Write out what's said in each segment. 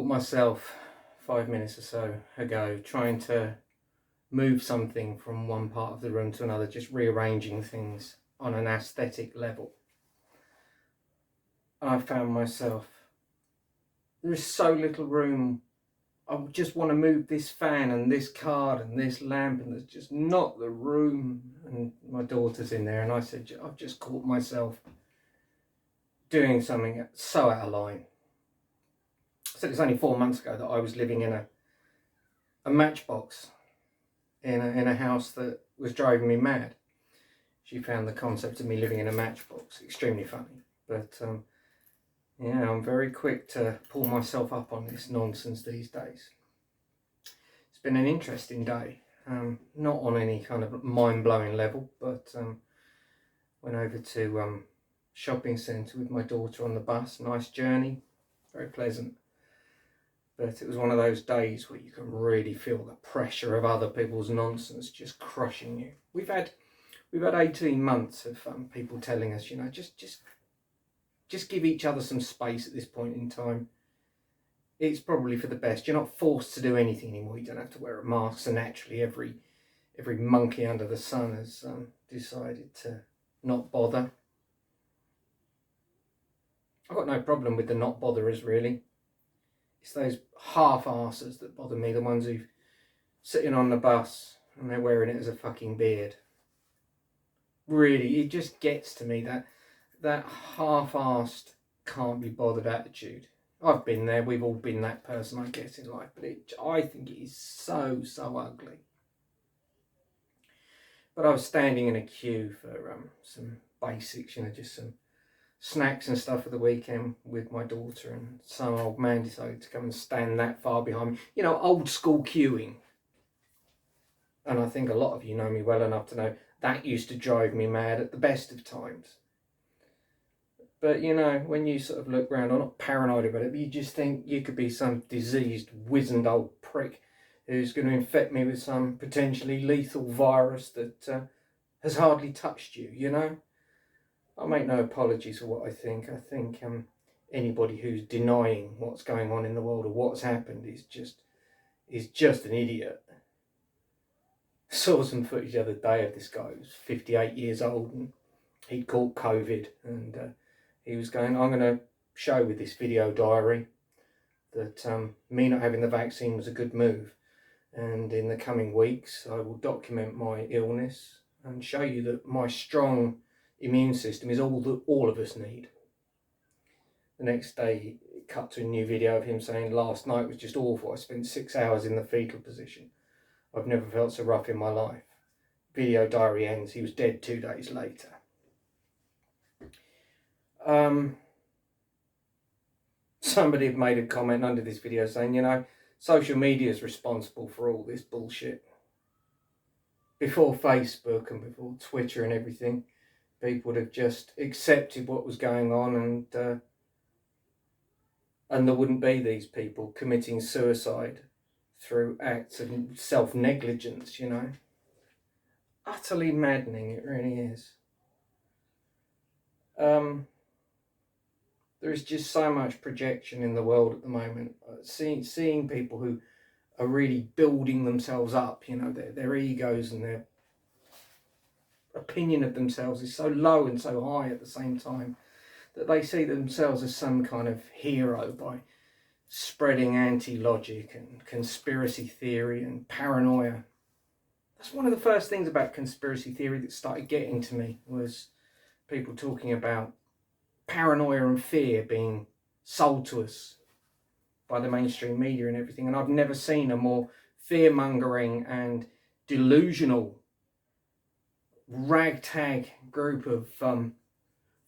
myself 5 minutes or so ago trying to move something from one part of the room to another, just rearranging things on an aesthetic level. I found myself, there is so little room. I just want to move this fan and this card and this lamp, and there's just not the room. And my daughter's in there, and I said, I've just caught myself doing something so out of line. I said it's only 4 months ago that I was living in a matchbox in a house that was driving me mad. She found the concept of me living in a matchbox extremely funny, but yeah, I'm very quick to pull myself up on this nonsense these days. It's been an interesting day, not on any kind of mind-blowing level, but went over to shopping centre with my daughter on the bus. Nice journey, very pleasant. But it was one of those days where you can really feel the pressure of other people's nonsense just crushing you. We've had 18 months of people telling us, just give each other some space at this point in time. It's probably for the best. You're not forced to do anything anymore. You don't have to wear a mask. So naturally, every monkey under the sun has decided to not bother. I've got no problem with the not botherers, really. It's those half-arsers that bother me, the ones who've sitting on the bus and they're wearing it as a fucking beard. Really, it just gets to me, that half-arsed, can't be bothered attitude. I've been there, we've all been that person, I guess, in life, but I think it is so ugly. But I was standing in a queue for some basics, just some snacks and stuff for the weekend with my daughter, and some old man decided to come and stand that far behind me. Old school queuing. And I think a lot of you know me well enough to know that used to drive me mad at the best of times. But when you sort of look around, I'm not paranoid about it, but you just think you could be some diseased, wizened old prick who's going to infect me with some potentially lethal virus that has hardly touched you, I make no apologies for what I think. I think anybody who's denying what's going on in the world or what's happened is just an idiot. I saw some footage the other day of this guy who was 58 years old, and he'd caught COVID, and he was going, I'm going to show with this video diary that me not having the vaccine was a good move, and in the coming weeks I will document my illness and show you that my strong immune system is all that all of us need. The next day it cut to a new video of him saying, last night was just awful, I spent 6 hours in the fetal position, I've never felt so rough in my life. Video diary ends, he was dead 2 days later. Somebody had made a comment under this video saying, social media is responsible for all this bullshit. Before Facebook and before Twitter and everything, people would have just accepted what was going on, and there wouldn't be these people committing suicide through acts of self-negligence, Utterly maddening, it really is. There is just so much projection in the world at the moment. Seeing people who are really building themselves up, their egos and their opinion of themselves is so low and so high at the same time that they see themselves as some kind of hero by spreading anti-logic and conspiracy theory and paranoia. That's one of the first things about conspiracy theory that started getting to me, was people talking about paranoia and fear being sold to us by the mainstream media and everything. And I've never seen a more fear-mongering and delusional ragtag group of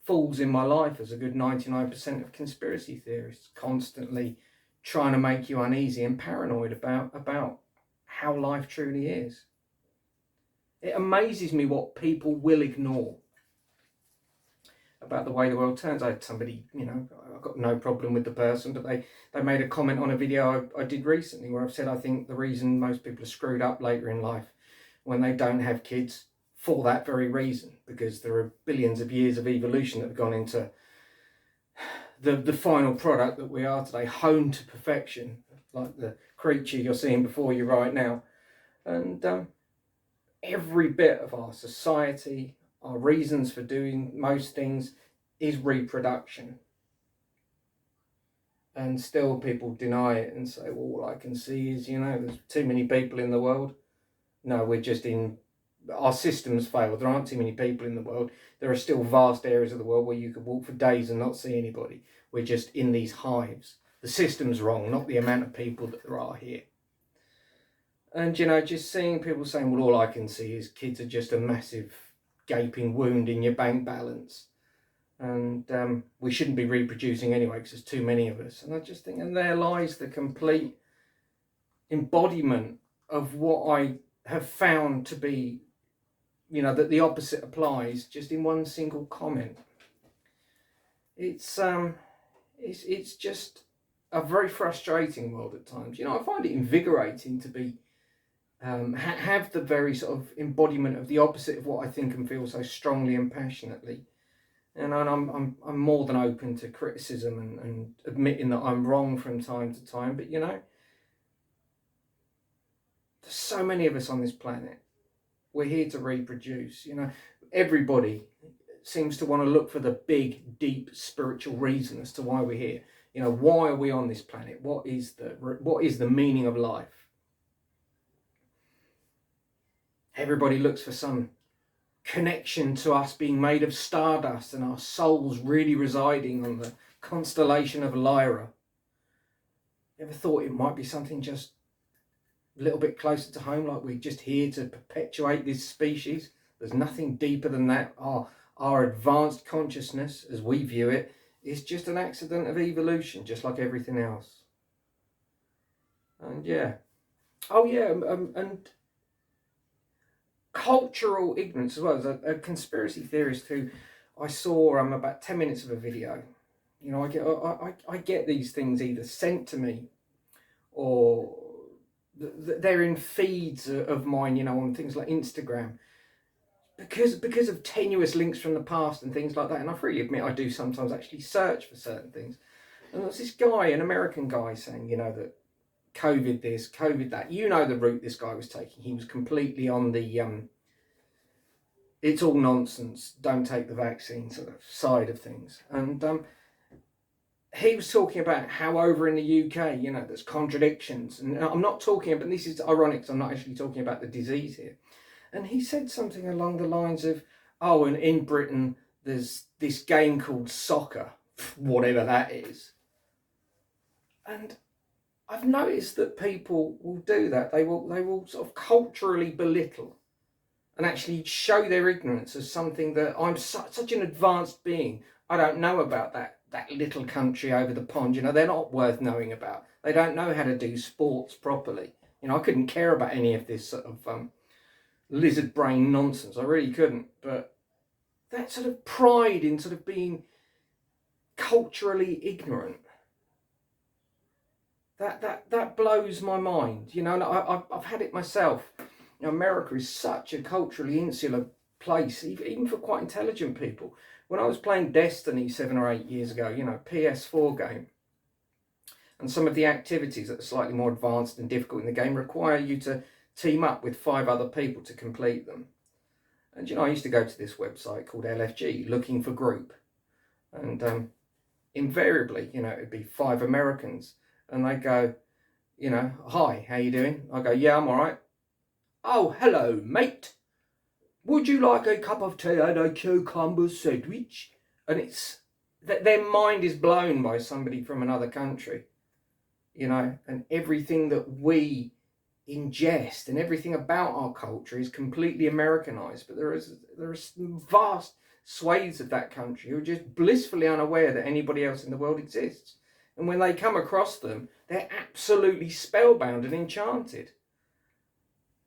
fools in my life as a good 99% of conspiracy theorists, constantly trying to make you uneasy and paranoid about how life truly is. It amazes me what people will ignore about the way the world turns. I had somebody, I've got no problem with the person, but they made a comment on a video I did recently where I've said I think the reason most people are screwed up later in life when they don't have kids, for that very reason, because there are billions of years of evolution that have gone into the final product that we are today, honed to perfection, like the creature you're seeing before you right now. And every bit of our society, our reasons for doing most things, is reproduction. And still people deny it and say, well, all I can see is, there's too many people in the world. No, we're just in, our systems failed. There aren't too many people in the world. There are still vast areas of the world where you could walk for days and not see anybody. We're just in these hives. The system's wrong, not the amount of people that there are here. And, just seeing people saying, well, all I can see is kids are just a massive gaping wound in your bank balance. And we shouldn't be reproducing anyway because there's too many of us. And I just think, and there lies the complete embodiment of what I have found to be, that the opposite applies, just in one single comment. It's just a very frustrating world at times. I find it invigorating to be have the very sort of embodiment of the opposite of what I think and feel so strongly and passionately. And I'm more than open to criticism and admitting that I'm wrong from time to time. But there's so many of us on this planet. We're here to reproduce. Everybody seems to want to look for the big, deep spiritual reason as to why we're here. Why are we on this planet? What is the meaning of life? Everybody looks for some connection to us being made of stardust and our souls really residing on the constellation of Lyra. Ever thought it might be something just a little bit closer to home, like we're just here to perpetuate this species? There's nothing deeper than that. Our advanced consciousness, as we view it, is just an accident of evolution, just like everything else. And and cultural ignorance as well. As a conspiracy theorist who I saw about 10 minutes of a video. I get these things either sent to me or they're in feeds of mine, on things like Instagram, because of tenuous links from the past and things like that. And I freely admit I do sometimes actually search for certain things. And there's this guy, an American guy, saying, that COVID this, COVID that. The route this guy was taking. He was completely on the it's all nonsense, don't take the vaccine sort of side of things. And he was talking about how over in the UK, there's contradictions. And I'm not talking about, this is ironic because I'm not actually talking about the disease here. And he said something along the lines of, oh, and in Britain, there's this game called soccer, whatever that is. And I've noticed that people will do that. They will sort of culturally belittle and actually show their ignorance as something that I'm such an advanced being. I don't know about that little country over the pond. They're not worth knowing about. They don't know how to do sports properly. I couldn't care about any of this sort of lizard brain nonsense. I really couldn't. But that sort of pride in sort of being culturally ignorant, that blows my mind. I've had it myself. America is such a culturally insular place, even for quite intelligent people. When I was playing Destiny 7 or 8 years ago, PS4 game, and some of the activities that are slightly more advanced and difficult in the game require you to team up with 5 other people to complete them. And I used to go to this website called LFG, looking for group, and invariably, it'd be 5 Americans, and they go, hi, how you doing? I go, yeah, I'm all right. Oh, hello, mate. Would you like a cup of tea and a cucumber sandwich? And it's that their mind is blown by somebody from another country, and everything that we ingest and everything about our culture is completely Americanized. But there are vast swathes of that country who are just blissfully unaware that anybody else in the world exists. And when they come across them, they're absolutely spellbound and enchanted.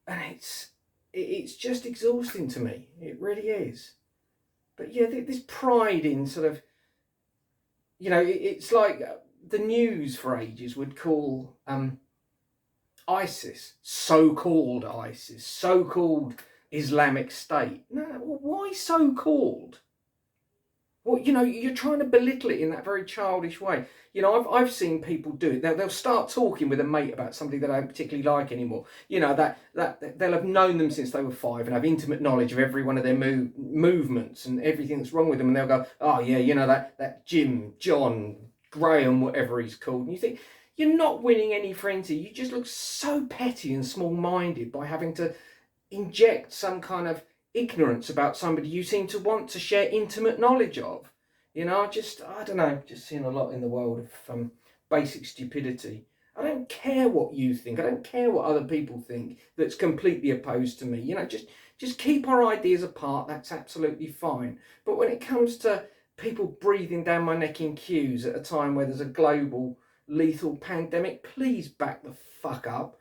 And it's just exhausting to me. It really is. But yeah, this pride in sort of, it's like the news for ages would call ISIS, so-called Islamic State. No, well, why so-called? Well, you know, you're trying to belittle it in that very childish way. You know, I've seen people do it. They'll start talking with a mate about somebody they don't particularly like anymore. You know, that they'll have known them since they were 5 and have intimate knowledge of every one of their movements and everything that's wrong with them. And they'll go, oh, yeah, you know, that Jim, John, Graham, whatever he's called. And you think, you're not winning any friends here. You just look so petty and small-minded by having to inject some kind of ignorance about somebody you seem to want to share intimate knowledge of. You know, I don't know, just seeing a lot in the world of basic stupidity. I don't care what you think. I don't care what other people think that's completely opposed to me. You know, just keep our ideas apart. That's absolutely fine. But when it comes to people breathing down my neck in queues at a time where there's a global lethal pandemic, please back the fuck up.